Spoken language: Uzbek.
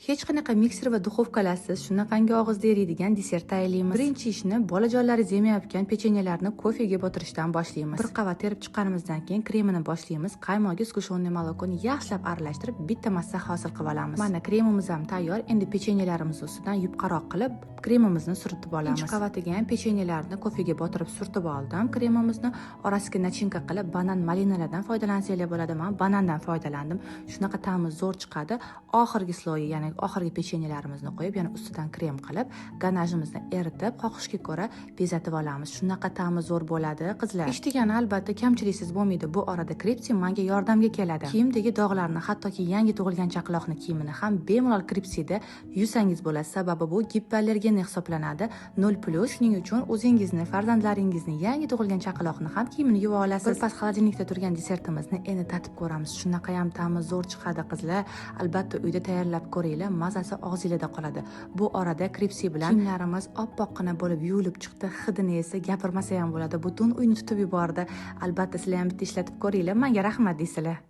Hech qanaqa mikser va duxovkalarsiz shunaqangi og'izda eriydigan desert tayyorlaymiz. Birinchi ishni bolajonlaringiz yemayotgan pechenyelarni kofega botirishdan boshlaymiz. Bir qavat terib chiqqanimizdan keyin kremini boshlaymiz. Qaymog'i, sgushanniy molokoni yaxshilab aralashtirib bitta massa hosil qilib olamiz. Mana kremimiz ham tayyor. Endi pechenyelarimizni ustidan yupqaroq qilib kremimizni surtib olamiz. Ikkinchi qavatiga ham pechenyelarni kofega botirib surtib oldim. Kremimizni orasiga nachinka qilib banan malinalardan foydalansanglar bo'ladi. Men banandan foydalandim. Shunaqa ta'mi zo'r chiqadi. Oxirgi sloyi, ya'ni oxirgi pechenyelarimizni qo'yib, yana ustidan krem qilib, ganajimizni eritib, xohishga ko'ra bezatib olamiz. Shunaqa ta'mi zo'r bo'ladi, qizlar. Ish degani albatta kamchiliksiz bo'lmaydi. Bu orada Kripsi menga yordamga keladi. Kiyimdagi dog'larni, hattoki yangi tug'ilgan chaqaloqni kiyimini ham bemalol Kripsida yuvsangiz bo'ladi. Sababi bu gipoallergen hisoblanadi. 0+. Shuning uchun o'zingizni, farzandlaringizni, yangi tug'ilgan chaqaloqni ham kiyimini yuva olasiz. Birpas xolodilnikda turgan desertimizni endi tatib ko'ramiz. Shunaqa ham ta'mi zo'r chiqadi, qizlar. Albatta uyda tayyorlab ko'ringlar. Mazasi og'zingizda qoladi. Bu orada Kripsi bilan kiyimlarimiz oppoqqina bo'lib yuvilib chiqdi. Hidini esa gapirmasa ham bo'ladi. Butun uyni tutib yubordi. Albatta sizlar ham bitta ishlatib ko'ringlar. Menga rahmat deysizlar.